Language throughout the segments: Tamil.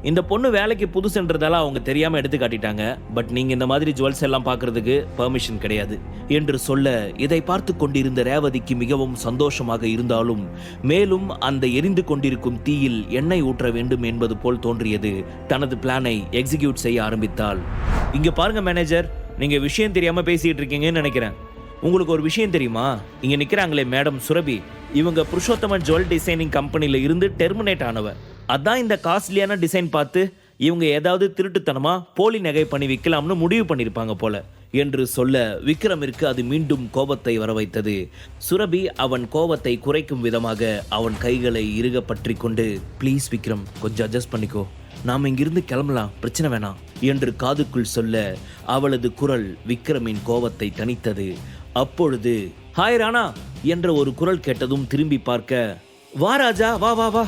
இந்த பொண்ணு வேலைக்கு புதுசுன்றதால அவங்க தெரியாம எடுத்து காட்டிட்டாங்க. பட் நீங்க இந்த மாதிரி ஜுவல்ஸ் எல்லாம் பார்க்கிறதுக்கு பெர்மிஷன் கிடையாது என்று சொல்ல, இதை பார்த்து கொண்டிருந்த ரேவதிக்கு மிகவும் சந்தோஷமாக இருந்தாலும் மேலும் அந்த எரிந்து கொண்டிருக்கும் தீயில் எண்ணெய் ஊற்ற வேண்டும் என்பது போல் தோன்றியது. தனது பிளானை எக்ஸிக்யூட் செய்ய ஆரம்பித்தாள். இங்க பாருங்க மேனேஜர், நீங்க விஷயம் தெரியாம பேசிட்டு இருக்கீங்கன்னு நினைக்கிறேன். உங்களுக்கு ஒரு விஷயம் தெரியுமா? இங்க நிக்கிறாங்களே மேடம் சுரபி, இவங்க புருஷோத்தமன் ஜுவல் டிசைனிங் கம்பெனில இருந்து டெர்மினேட் ஆனவ. அதான் இந்த காஸ்ட்லியான டிசைன் பார்த்து இவங்க ஏதாவது திருட்டுத்தனமா போலி நகை பண்ணி விற்கலாம்னு முடிவு பண்ணியிருப்பாங்க போல என்று சொல்ல, விக்ரமிற்கு அது மீண்டும் கோபத்தை வர வைத்தது. சுரபி அவன் கோபத்தை குறைக்கும் விதமாக அவன் கைகளை இறுக பற்றி கொண்டு, ப்ளீஸ் விக்ரம், கொஞ்சம் அட்ஜஸ்ட் பண்ணிக்கோ, நாம் இங்கிருந்து கிளம்பலாம், பிரச்சனை வேணாம் என்று காதுக்குள் சொல்ல, அவளது குரல் விக்ரமின் கோபத்தை தணித்தது. அப்பொழுது ஹாய் ராணா என்ற ஒரு குரல் கேட்டதும் திரும்பி பார்க்க, வா ராஜா, வா வா வா,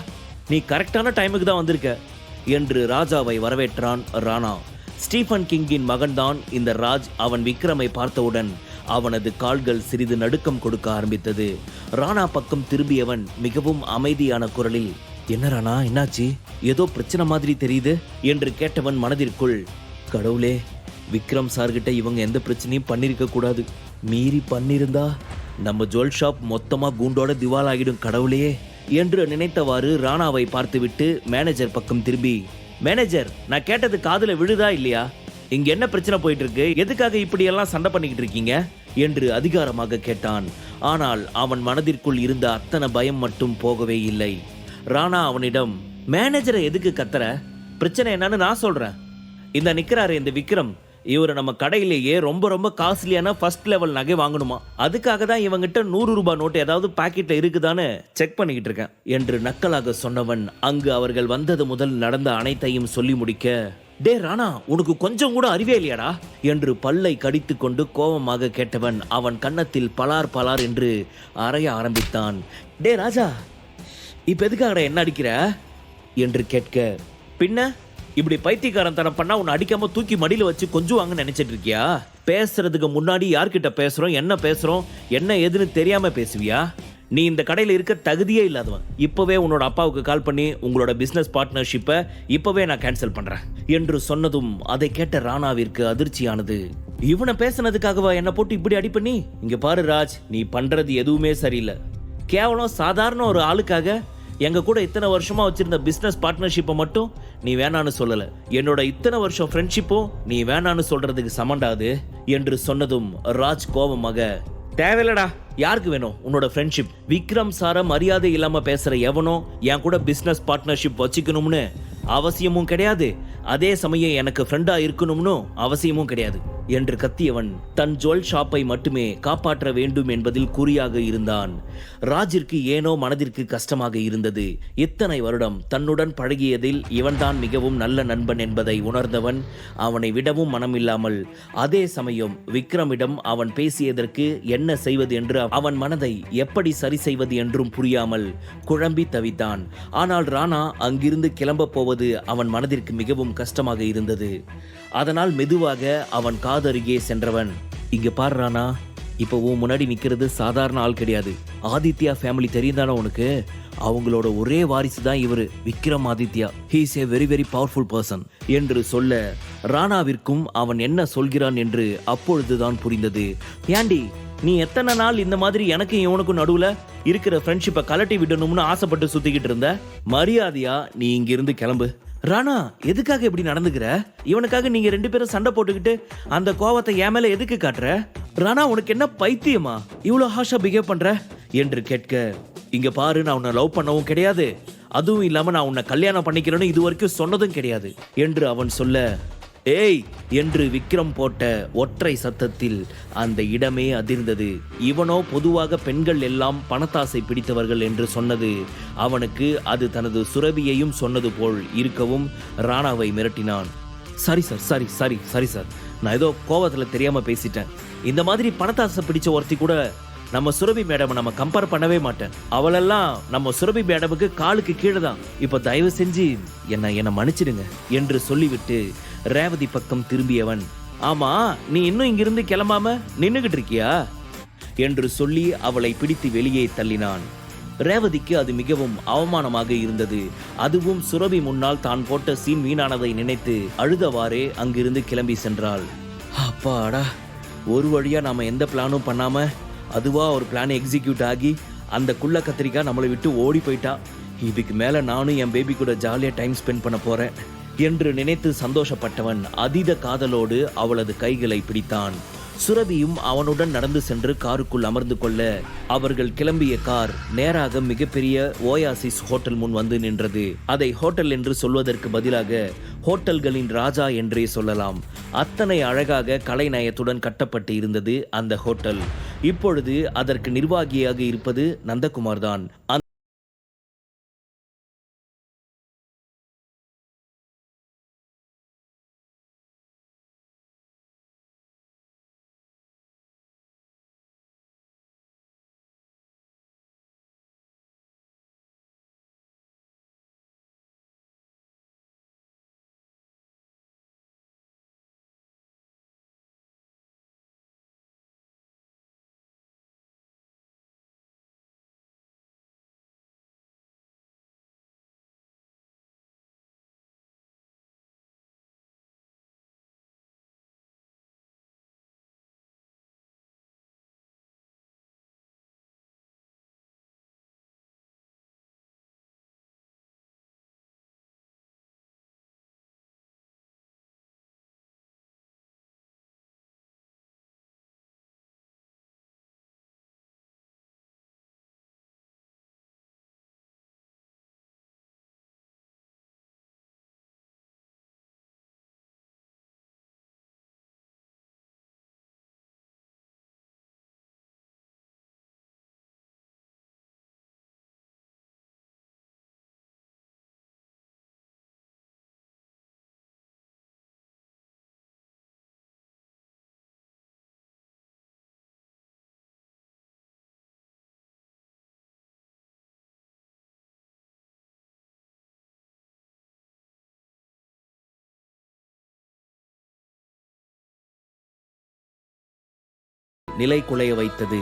நீ கரெக்டான டைமுக்கு தான் வந்திருக்க என்று ராஜாவை வரவேற்றான் ராணா. ஸ்டீஃபன் கிங்கின் மகன்தான் இந்த ராஜ். அவன் விக்ரமை பார்த்தவுடன் அவனது கால்கள் சிறிது நடுக்கம் கொடுக்க ஆரம்பித்தது. ராணா பக்கம் திரும்பியவன் மிகவும் அமைதியான குரலில், என்ன ராணா, என்னாச்சு? ஏதோ பிரச்சனை மாதிரி தெரியுது என்று கேட்டவன் மனதிற்குள், கடவுளே, விக்ரம் சார்கிட்ட இவங்க எந்த பிரச்சனையும் பண்ணிருக்க கூடாது. மீறி பண்ணிருந்தா நம்ம ஜுவல் ஷாப் மொத்தமா கூண்டோட திவால் ஆகிடும் கடவுளே என்று நினைத்தவாறு ராணாவை பார்த்துவிட்டு மேனேஜர் பக்கம் திரும்பி, மேனேஜர், நான் கேட்டது காதுல விழுதா இல்லையா? இங்க என்ன பிரச்சனை போயிட்டு இருக்கு? எதுக்காக இப்படியெல்லாம் சண்டை பண்ணிக்கிட்டு இருக்கீங்க என்று அதிகாரமாக கேட்டான். ஆனால் அவன் மனதிற்குள் இருந்த அத்தனை பயம் மட்டும் போகவே இல்லை. ராணா அவனிடம், மேனேஜரை எதுக்கு கத்துற? பிரச்சனை என்னன்னு நான் சொல்றேன். இந்த நிக்கிறாரு இந்த விக்ரம், இவரை நம்ம கடையிலேயே ரொம்ப ரொம்ப காஸ்ட்லியான ஃபர்ஸ்ட் லெவல் நகை வாங்கணுமா, அதுக்காக தான் இவங்கிட்ட 100 ரூபாய் நோட்டு ஏதாவது பாக்கெட்ல இருக்குதான்னு செக் பண்ணிக்கிட்டு இருக்கேன் என்று நக்கலாக சொன்னவன் அங்கு அவர்கள் வந்தது முதல் நடந்த அனைத்தையும் சொல்லி முடிக்க, டே ராணா, உனக்கு கொஞ்சம் கூட அறிவே இல்லையாடா என்று பல்லை கடித்து கொண்டு கோபமாக கேட்டவன் அவன் கன்னத்தில் பலார் பலார் என்று அறைய ஆரம்பித்தான். டே ராஜா, இப்ப எதுக்காக என்ன அடிக்கிற என்று கேட்க, பின்ன இப்படி பைத்தியக்காரன் தனம் பண்ணா உன்னை அடிக்காம தூக்கி மடியில வச்சு கொஞ்சுவாங்கன்னு நினைச்சிட்டு இருக்கியா? பேசுறதுக்கு முன்னாடி யார்கிட்ட பேசுறோம், என்ன ஏதுன்னு தெரியாம பேசுவியா? நீ இந்த கடையில இருக்க தகுதியே இல்லாதவன். இப்பவே உன்னோட அப்பாவுக்கு கால் பண்ணி உங்களோட பிசினஸ் பார்ட்னர்ஷிப்பை இப்பவே நான் கேன்சல் பண்றேன் என்று சொன்னதும் அதை கேட்ட ராணாவிற்கு அதிர்ச்சியானது. இவனை பேசுனதுக்காகவா என்ன போட்டு இப்படி அடி பண்ணி? இங்க பாரு ராஜ், நீ பண்றது எதுவுமே சரியில்லை. கேவலம் சாதாரண ஒரு ஆளுக்காக எங்க கூட இத்தனை வருஷமா வச்சிருந்த பிசினஸ் பார்ட்னர்ஷிப்பை மட்டும் நீ வேணான்னு சொல்லல. என்னோட இத்தனை வருஷம் ஃப்ரெண்ட்ஷிப்பும் நீ வேணான்னு சொல்றதுக்கு சமண்டாது என்று சொன்னதும் ராஜ் கோபமாக, தேவையில்லடா, யாருக்கு வேணும் உன்னோட ஃப்ரெண்ட்ஷிப்? விக்ரம் சார மரியாதை இல்லாம பேசுற எவனோ என் கூட பிசினஸ் பார்ட்னர்ஷிப் வச்சுக்கணும்னு அவசியமும் கிடையாது, அதே சமயம் எனக்கு ஃப்ரெண்டா இருக்கணும்னு அவசியமும் கிடையாது என்று கத்தியவன் தன் ஜுவல் ஷாப்பை மட்டுமே காப்பாற்ற வேண்டும் என்பதில் குறியாக இருந்தான். ராஜிற்கு ஏனோ மனதிற்கு கஷ்டமாக இருந்தது. இத்தனை வருடம் தன்னுடன் பழகியதில் இவன்தான் மிகவும் நல்ல நண்பன் என்பதை உணர்ந்தவன் அவனை விடவும் மனமில்லாமல், அதே சமயம் விக்ரமிடம் அவன் பேசியதற்கு என்ன செய்வது என்று அவன் மனதை எப்படி சரி செய்வது என்றும் புரியாமல் குழம்பி தவித்தான். ஆனால் ராணா அங்கிருந்து கிளம்ப போவது அவன் மனதிற்கு மிகவும் கஷ்டமாக இருந்தது. அதனால் மெதுவாக அவன் காதருகே சென்றவன், இங்க பாரு ராணா, இப்போ உன் முன்னாடி நிக்கிறது சாதாரண ஆள் கிடையாது. ஆதித்யா ஃபேமிலி தெரியுதானே உனக்கு? அவங்களோட ஒரே வாரிசு தான் இவரு, Vikram Aditya. He is a very very powerful person என்று சொல்ல, ராணாவிற்கும் அவன் என்ன சொல்கிறான் என்று அப்பொழுதுதான் புரிந்தது. ஏண்டி, நீ எத்தனை நாள் இந்த மாதிரி எனக்கு இவனுக்கும் நடுவுல இருக்கிற ஃப்ரெண்ட்ஷிப்பை கலட்டி விடணும்னு ஆசைப்பட்டு சுத்திக்கிட்டு இருந்த? மரியாதையா நீ இங்கிருந்து கிளம்பு. ராணா, எதுக்காக இப்படி நடந்துக்கிற? இவனுக்காக நீங்க 2 பேரும் சண்டை போட்டுக்கிட்டு அந்த கோவத்தை என் மேல எதுக்கு காட்டுற? ராணா, உனக்கு என்ன பைத்தியமா இவ்வளவு ஹாஷா பிஹேவ் பண்ற என்று கேட்க, இங்க பாரு, நான் உன்னை லவ் பண்ணவும் கிடையாது, அதுவும் இல்லாம நான் உன்னை கல்யாணம் பண்ணிக்கிறேன்னு இது வரைக்கும் சொன்னதும் கிடையாது என்று அவன் சொல்ல, ஏய் என்று விக்ரம் போட்ட ஒற்றை சத்தத்தில் அந்த இடமே அதிர்ந்தது. இவனோ பொதுவாக பெண்கள் எல்லாம் பணத்தாசை பிடித்தவர்கள் என்று சொன்னது அவனுக்கு அது தனது சுரபியையும் சொன்னது போல் இருக்கவும் ராணாவை மிரட்டினான். சாரி சார், சாரி சார், நான் ஏதோ கோவத்தில் தெரியாம பேசிட்டேன். இந்த மாதிரி பணத்தாசை பிடிச்ச ஒருத்தி கூட நம்ம சுரபி மேடம் நம்ம கம்பேர் பண்ணவே மாட்டேன். அவளெல்லாம் நம்ம சுரபி மேடமுக்கு காலுக்கு கீழே தான். இப்ப தயவு செஞ்சு என்ன மன்னிச்சிடுங்க என்று சொல்லிவிட்டு ரேவதி பக்கம் திரும்பியவன், ஆமா, நீ இன்னும் இங்கிருந்து கிளம்பாம நின்னுகிட்டு இருக்கியா என்று சொல்லி அவளை பிடித்து வெளியே தள்ளினான். ரேவதிக்கு அது மிகவும் அவமானமாக இருந்தது. அதுவும் சுரபி முன்னால் தான் போட்ட சீன் வீணானதை நினைத்து அழுதவாறே அங்கிருந்து கிளம்பி சென்றாள். அப்பாடா, ஒரு வழியா நாம எந்த பிளானும் பண்ணாம அதுவா ஒரு பிளான் எக்ஸிக்யூட் ஆகி அந்த குள்ள கத்திரிக்காய் நம்மளை விட்டு ஓடி போயிட்டா. இதுக்கு மேல நானும் என் பேபி கூட ஜாலியா டைம் ஸ்பெண்ட் பண்ண போறேன் என்று நினைத்து சந்தோஷப்பட்டவன் அதீத காதலோடு அவளது கைகளை பிடித்தான். சுரபியும் அவனுடன் நடந்து சென்று காருக்குள் அமர்ந்து கொள்ள அவர்கள் கிளம்பிய கார் நேராக மிகப்பெரிய ஓயாசிஸ் ஹோட்டல் முன் வந்து நின்றது. அதை ஹோட்டல் என்று சொல்வதற்கு பதிலாக ஹோட்டல்களின் ராஜா என்றே சொல்லலாம். அத்தனை அழகாக கலைநயத்துடன் கட்டப்பட்டு இருந்தது அந்த ஹோட்டல். இப்பொழுது அதற்கு நிர்வாகியாக இருப்பது நந்தகுமார் தான். நிலை குலைய வைத்தது.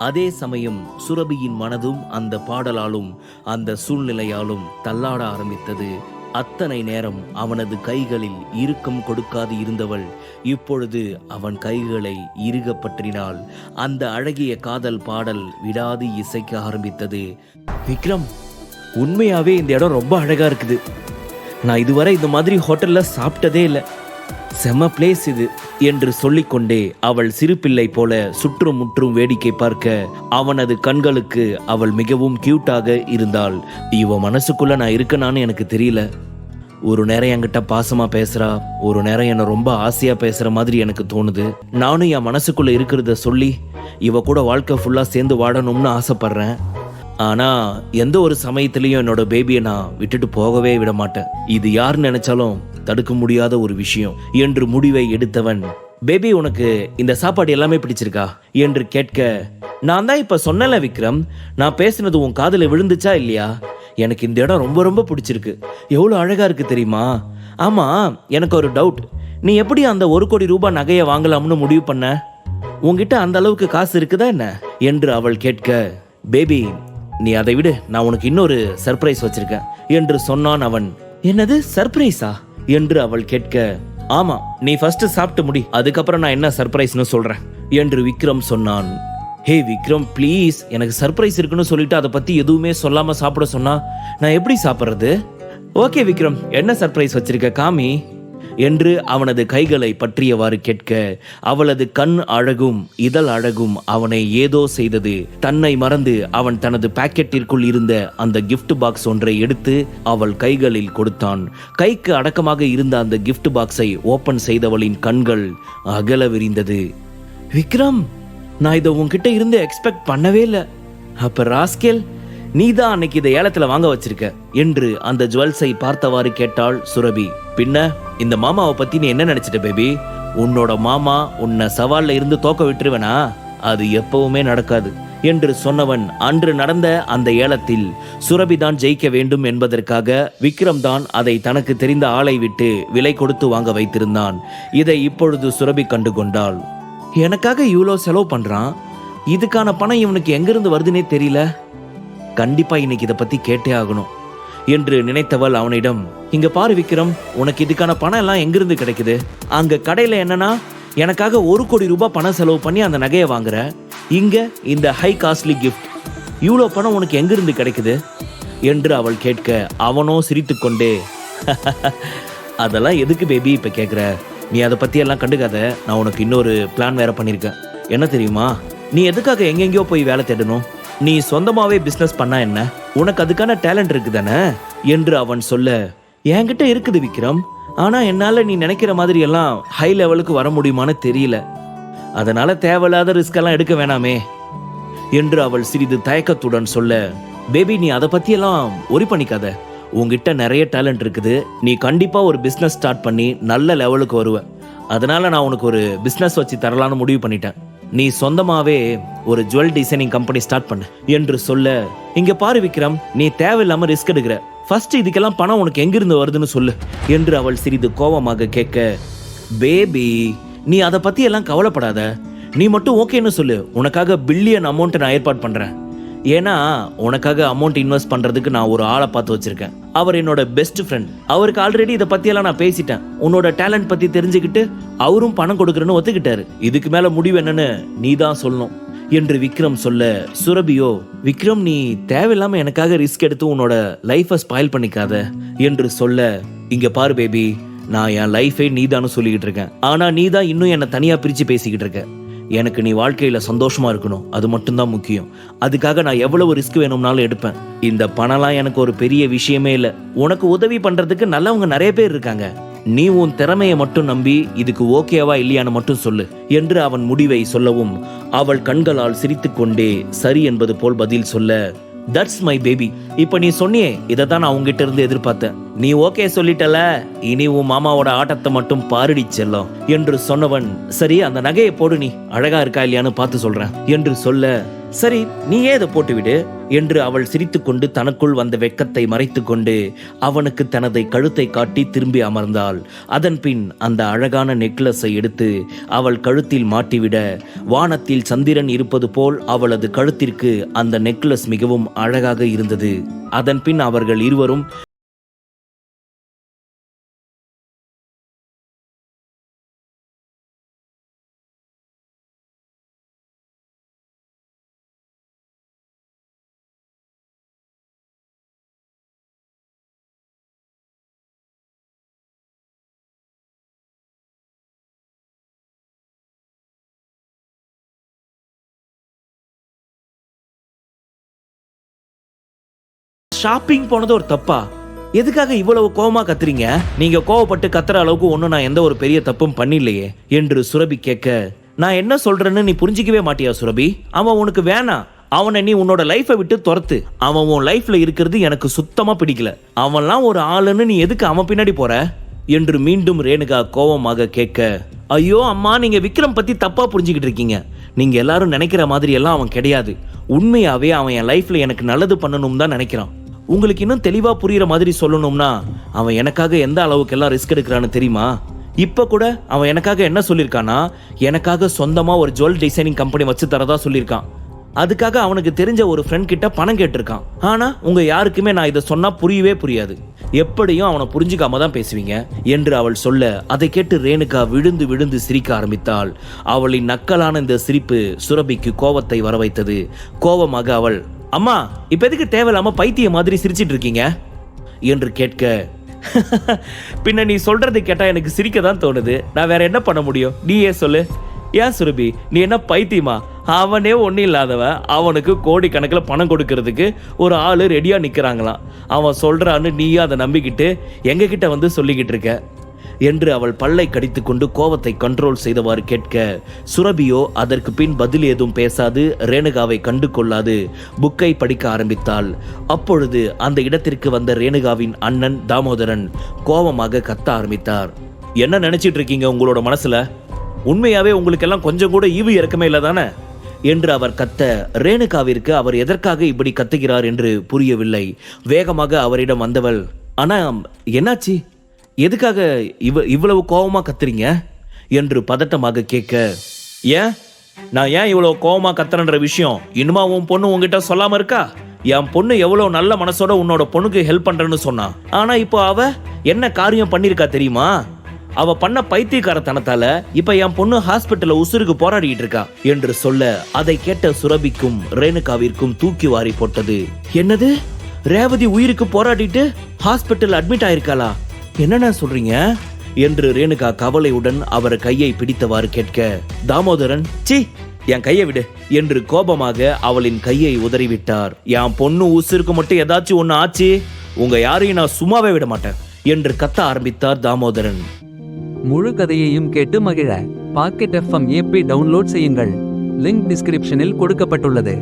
அதே சமயம் சுரபியின் மனதும் அந்த பாடலாலும் அந்த சூழ்நிலையாலும் தள்ளாட ஆரம்பித்தது. அத்தனை நேரம் அவனது கைகளில் இறுக்கம் கொடுக்காது இருந்தவள் இப்பொழுது அவன் கைகளை இறுக பற்றினாள். அந்த அழகிய காதல் பாடல் விடாது இசைக்க ஆரம்பித்தது. விக்ரம், உண்மையாவே இந்த இடம் ரொம்ப அழகா இருக்குது. நான் இதுவரை இந்த மாதிரி ஹோட்டல்ல சாப்பிட்டதே இல்லை. செம பிளேஸ் இது என்று சொல்லிக்கொண்டே அவள் சிறு பிள்ளை போல சுற்றும் முற்றும் வேடிக்கை பார்க்க அவனது கண்களுக்கு அவள் மிகவும் கியூட்டாக இருந்தாள். இவ மனசுக்குள்ள நான் இருக்கனான்னு எனக்கு தெரியல. ஒரு நேரம் என்கிட்ட பாசமா பேசுறா, ஒரு நேரம் என்ன ரொம்ப ஆசையா பேசுற மாதிரி எனக்கு தோணுது. நானும் என் மனசுக்குள்ள இருக்கிறத சொல்லி இவ கூட வாழ்க்கை ஃபுல்லா சேர்ந்து வாழணும்னு ஆசைப்படுறேன். ஆனா எந்த ஒரு சமயத்திலையும் என்னோட பேபியை நான் விட்டுட்டு போகவே விட மாட்டேன். இது யார் நினைச்சாலும் தடுக்க முடியாத ஒரு விஷயம் என்று முடிவை எடுத்தவன், பேபி உனக்கு இந்த சாப்பாடு எல்லாமே பிடிச்சிருக்கா என்று கேட்க, நான் தான் இப்ப சொன்னல விக்ரம், நான் பேசினது உன் காதுல விழுந்துச்சா இல்லையா? எனக்கு இந்த இடம் ரொம்ப ரொம்ப பிடிச்சிருக்கு. எவ்வளவு அழகா இருக்கு தெரியுமா? ஆமா, எனக்கு ஒரு டவுட். நீ எப்படி அந்த 1 கோடி ரூபாய் நகையை வாங்கலாம்னு முடிவு பண்ண? உன்கிட்ட அந்த அளவுக்கு காசு இருக்குதா என்ன என்று அவள் கேட்க, பேபி நீ அதை விடு, நான் உனக்கு இன்னொரு சர்ப்ரைஸ் வச்சிருக்கேன் என்று சொன்னான் அவன். என்னது சர்ப்ரைஸா என்று அவள் கேட்க, ஆமா, நீ ஃபர்ஸ்ட் சாப்பிட்டு முடி, அதுக்கப்புறம் நான் என்ன சர்ப்ரைஸ்னு சொல்றேன் என்று விக்ரம் சொன்னான். ஹே விக்ரம், ப்ளீஸ், எனக்கு சர்ப்ரைஸ் இருக்குன்னு சொல்லிட்டு அதை பத்தி எதுவுமே சொல்லாம சாப்பிட சொன்னா நான் எப்படி சாப்பிட்றது? ஓகே விக்ரம், என்ன சர்ப்ரைஸ் வச்சிருக்க காமி என்று அவனது கைகளை பற்றியவாறு கேட்க, அவளது கண் அழகும் இதழ் அழகும் அவனை ஏதோ செய்தது. தன்னை மறந்து அவன் தனது பாக்கெட்டிற்குள் இருந்த அந்த கிஃப்ட் பாக்ஸ் ஒன்றை எடுத்து அவள் கைகளில் கொடுத்தான். கைக்கு அடக்கமாக இருந்த அந்த கிஃப்ட் பாக்ஸை ஓபன் செய்தவளின் கண்கள் அகல விரிந்தது. விக்ரம், நான் இதை உன்கிட்ட இருந்து எக்ஸ்பெக்ட் பண்ணவே இல்லை. அப்ப ராஸ்கேல், நீதான் அன்னைக்கு இதை ஏலத்துல வாங்க வச்சிருக்க என்று அந்த ஜுவல்ஸை பார்த்தவாறு கேட்டாள் சுரபி. பின்ன இந்த மாமாவை பத்தி நீ என்ன நினைச்சிட்ட பேபி? உன்னோட மாமா உன்னை சவால்ல இருந்து தோக்க விட்டுருவனா? அது எப்பவுமே நடக்காது என்று சொன்னவன் அன்று நடந்த அந்த ஏலத்தில் சுரபிதான் ஜெயிக்க வேண்டும் என்பதற்காக விக்ரம் தான் அதை தனக்கு தெரிந்த ஆளை விட்டு விலை கொடுத்து வாங்க வைத்திருந்தான். இதை இப்பொழுது சுரபி கண்டுகொண்டாள். எனக்காக இவ்வளோ செலவு பண்றான், இதுக்கான பணம் இவனுக்கு எங்கிருந்து வருதுன்னே தெரியல. கண்டிப்பா இன்னைக்கு இதை பத்தி கேட்டே ஆகணும் என்று நினைத்தவள் அவனிடம், இங்க பாரு விக்ரம், உனக்கு இதுக்கான பணம் எல்லாம் எங்கிருந்து கிடைக்குது? அங்க கடையில என்னன்னா எனக்காக 1 கோடி ரூபாய் பணம் செலவு பண்ணி அந்த நகையை வாங்குற, இங்க இந்த ஹை காஸ்ட்லி கிஃப்ட், இவ்வளோ பணம் உனக்கு எங்கிருந்து கிடைக்குது என்று அவள் கேட்க அவனோ சிரித்து கொண்டே, அதெல்லாம் எதுக்கு பேபி இப்ப கேட்குற, நீ அதை பத்தி எல்லாம் கண்டுக்காத, நான் உனக்கு இன்னொரு பிளான் வேற பண்ணியிருக்கேன். என்ன தெரியுமா, நீ எதுக்காக எங்கெங்கேயோ போய் வேலை தேடணும், நீ சொந்தமாவே பிசினஸ் பண்ணா என்ன, உனக்கு அதுக்கான டேலண்ட் இருக்கு தானே என்று அவன் சொல்ல, என்கிட்ட இருக்குது விக்ரம், ஆனா என்னால நீ நினைக்கிற மாதிரி எல்லாம் ஹை லெவலுக்கு வர முடியுமான்னு தெரியல, அதனால தேவையில்லாத ரிஸ்க் எல்லாம் எடுக்க வேணாமே என்று அவள் சிறிது தயக்கத்துடன் சொல்ல, பேபி நீ அதை பத்தி எல்லாம் ஒரி பண்ணிக்காத, உங்ககிட்ட நிறைய டேலண்ட் இருக்குது, நீ கண்டிப்பா ஒரு பிசினஸ் ஸ்டார்ட் பண்ணி நல்ல லெவலுக்கு வருவ, அதனால நான் உனக்கு ஒரு பிசினஸ் வச்சு தரலான்னு முடிவு பண்ணிட்டேன், நீ சொந்தமாவே ஒரு ஜுவல் டிசைனிங் கம்பெனி ஸ்டார்ட் பண்ணு என்று சொல்ல, இங்க பாரு விக்ரம், நீ தேவையில்லாம ரிஸ்க் எடுக்கிற, ஃபர்ஸ்ட் இதுக்கெல்லாம் பணம் உனக்கு எங்கிருந்து வருதுன்னு சொல்லு என்று அவள் சிறிது கோபமாக கேட்க, பேபி நீ அதை பத்தி எல்லாம் கவலைப்படாத, நீ மட்டும் ஓகேன்னு சொல்லு, உனக்காக பில்லியன் அமௌண்ட் நான் ஏற்பாடு பண்றேன், ஏன்னா உனக்காக அமௌண்ட் இன்வெஸ்ட் பண்றதுக்கு நான் ஒரு ஆளை பார்த்து வச்சிருக்கேன், அவர் என்னோட பெஸ்ட் ஃப்ரெண்ட், அவருக்கு ஆல்ரெடி இதை பத்தி எல்லாம் நான் பேசிட்டேன், உன்னோட டேலண்ட் பத்தி தெரிஞ்சுக்கிட்டு அவரும் பணம் கொடுக்கறன்னு ஒத்துக்கிட்டாரு, இதுக்கு மேல முடிவு என்னன்னு நீ தான் சொல்லணும் என்று விக்ரம் சொல்ல, சுரபியோ, விக்ரம் நீ தேவையில்லாம எனக்காக ரிஸ்க் எடுத்து உன்னோட லைஃபை ஸ்பாயில் பண்ணிக்காத என்று சொல்ல, இங்க பாரு பேபி, நான் என் லைஃபை நீதான்னு சொல்லிக்கிட்டு இருக்கேன், ஆனா நீ தான் இன்னும் என்னை தனியா பிரிச்சு பேசிக்கிட்டு இருக்க, எனக்கு நீ வாழ்க்கையில சந்தோஷமா இருக்கணும், அது மட்டும்தான் முக்கியம், அதுக்காக நான் எவ்வளவு ரிஸ்க் வேணும்னாலும் எடுப்பேன், இந்த பணம்லாம் எனக்கு ஒரு பெரிய விஷயமே இல்லை, உனக்கு உதவி பண்றதுக்கு நல்லவங்க நிறைய பேர் இருக்காங்க, நீ உன் திறமையை மட்டும் நம்பி இதுக்கு ஓகேவா இல்லையான்னு மட்டும் சொல்லு என்று அவன் முடிவை சொல்லவும், அவள் கண்களால் சிரித்துக்கொண்டே சரி என்பது போல் பதில் சொல்ல, தட்ஸ் மை பேபி, இப்ப நீ சொன்னியே இதை தான் நான் உங்ககிட்ட இருந்து எதிர்பார்த்தேன், நீ ஓகே சொல்லிட்டல, இனி உன் மாமாவோட ஆட்டத்தை மட்டும் பாருடி செல்லம் என்று சொன்னவன், சரி அந்த நகையை போடு, நீ அழகா இருக்கா இல்லையான்னு பார்த்து சொல்றேன் என்று சொல்ல, சரி நீயே இதை போட்டுவிடு என்று அவள் சிரித்துக்கொண்டு தனக்குள் வந்த வெட்கத்தை மறைத்துக் கொண்டு அவனுக்கு தனது கழுத்தை காட்டி திரும்பி அமர்ந்தாள். அதன் பின் அந்த அழகான நெக்லஸை எடுத்து அவள் கழுத்தில் மாட்டிவிட வானத்தில் சந்திரன் இருப்பது போல் அவளது கழுத்திற்கு அந்த நெக்லஸ் மிகவும் அழகாக இருந்தது. அதன் பின் அவர்கள் இருவரும் ஷாப்பிங் போனது ஒரு தப்பா? எதுக்காக இவ்வளவு கோவமா கத்துறீங்க? நீங்க கோவப்பட்டு கத்துற அளவுக்கு ஒன்னும் நான் எந்த ஒரு பெரிய தப்பும் பண்ணில்லையே என்று சுரபி கேட்க, நான் என்ன சொல்றேன்னு நீ புரிஞ்சிக்கவே மாட்டியா சுரபி? அவன் உனக்கு வேணாம், அவனை நீ உன்னோட லைஃபை விட்டு துரத்து. அவன் உன் லைஃப்ல இருக்கிறது எனக்கு சுத்தமா பிடிக்கல. அவன்லாம் ஒரு ஆளுன்னு நீ எதுக்கு அவன் பின்னாடி போற என்று மீண்டும் ரேணுகா கோவமாக கேட்க, ஐயோ அம்மா, நீங்க விக்ரம் பத்தி தப்பா புரிஞ்சுக்கிட்டு இருக்கீங்க. நீங்க எல்லாரும் நினைக்கிற மாதிரி எல்லாம் அவன் கிடையாது. உண்மையாவே அவன் என் லைஃப்ல எனக்கு நல்லது பண்ணணும் தான் நினைக்கிறான். உங்களுக்கு இன்னும் தெளிவா புரியுற மாதிரி சொல்லணும்னா, அவன் எனக்காக எந்த அளவுக்கு எல்லாம் ரிஸ்க் எடுக்கிறான்னு தெரியுமா? இப்ப கூட அவன் எனக்காக என்ன சொல்லியிருக்கானா, எனக்காக சொந்தமா ஒரு ஜுவல் டிசைனிங் கம்பெனி வச்சு தரதா சொல்லியிருக்கான். அதுக்காக அவனுக்கு தெரிஞ்ச ஒரு ஃப்ரெண்ட் கிட்ட பணம் கேட்டிருக்கான். ஆனா உங்க யாருக்குமே நான் இதை சொன்னா புரியவே புரியாது. எப்படியும் அவனை புரிஞ்சுக்காம தான் பேசுவீங்க என்று அவள் சொல்ல, அதை கேட்டு ரேணுகா விழுந்து விழுந்து சிரிக்க ஆரம்பித்தாள். அவளின் நக்கலான இந்த சிரிப்பு சுரபிக்கு கோபத்தை வர வைத்தது. கோபமாக அவள், அம்மா இப்ப எதுக்கு தேவையில்லாம பைத்திய மாதிரி சிரிச்சிட்டு இருக்கீங்க என்று கேட்க, பின்ன நீ சொல்றது கேட்டா எனக்கு சிரிக்க தான் தோணுது. நான் வேற என்ன பண்ண முடியும், நீயே சொல்லு. ஏன் சுரபி, நீ என்ன பைத்தியமா? அவனே ஒன்றும் இல்லாதவன், அவனுக்கு கோடிக்கணக்கில் பணம் கொடுக்கறதுக்கு ஒரு ஆள் ரெடியா நிற்கிறாங்களாம். அவன் சொல்றான்னு நீயே அதை நம்பிக்கிட்டு எங்ககிட்ட வந்து சொல்லிக்கிட்டு இருக்க என்று அவள் பல்லை கடித்துக்கொண்டு கோபத்தை கண்ட்ரோல் செய்தவாறு கேட்க, சுரபியோ அதற்கு பின் பதில் ஏதும் பேசாது ரேணுகாவை கண்டு கொள்ளாது புக்கை படிக்க ஆரம்பித்தாள். அப்பொழுது அந்த இடத்திற்கு வந்த ரேணுகாவின் அண்ணன் தாமோதரன் கோபமாக கத்த ஆரம்பித்தார். என்ன நினைச்சிட்டு இருக்கீங்க உங்களோட மனசுல? உண்மையாவே உங்களுக்கெல்லாம் கொஞ்சம் கூட ஈவு இறக்கமே இல்லை தானே என்று அவர் கத்த, ரேணுகாவிற்கு அவர் எதற்காக இப்படி கத்துகிறார் என்று புரியவில்லை. வேகமாக அவரிடம் வந்தவள், ஆனா என்னாச்சு, எதுக்காக இவ்வளவு கோபமா கத்துறீங்க என்று பதட்டமாக கேட்க, ஏன் நான் ஏன் இவ்வளவு கோபமா கத்துறன்ற விஷயம் இன்னுமா உன் பொண்ணு உங்ககிட்ட சொல்லாம இருக்கா என் பொண்ணு எவ்வளவு நல்ல மனசோட உன்னோட பொண்ணுக்கு ஹெல்ப் பண்றேன்னு சொன்னா. ஆனா இப்போ அவ என்ன காரியம் பண்ணிருக்கா தெரியுமா? அவ பண்ண பைத்தியக்காரத்தனத்தால இப்ப என் பொண்ணு ஹாஸ்பிட்டல்ல உசுருக்கு போராடிட்டு இருக்கா என்று சொல்ல, அதை கேட்ட சுரபிக்கும் ரேணுகாவிற்கும் தூக்கி வாரி போட்டது. என்னது, ரேவதி உயிருக்கு போராடிட்டு ஹாஸ்பிட்டல் அட்மிட் ஆயிருக்காளா? என்னென்ன சொல்றீங்க என்று ரேணுகா கவலையுடன் அவர் கையை பிடித்தவாறு கேட்க, தாமோதரன் சி என் கையை விடு என்று கோபமாக அவளின் கையை உதறிவிட்டார். என் பொண்ணு உசுருக்கு மட்டும் ஏதாச்சும் ஒண்ணு ஆச்சு, உங்க யாரையும் நான் சும்மாவே விட மாட்டேன் என்று கத்த ஆரம்பித்தார் தாமோதரன். முழு கதையையும் கேட்டு மகிழ பாக்கெட் FM ஆப்பை டவுன்லோட் செய்யுங்கள். லிங்க் டிஸ்கிரிப்ஷனில் கொடுக்கப்பட்டுள்ளது.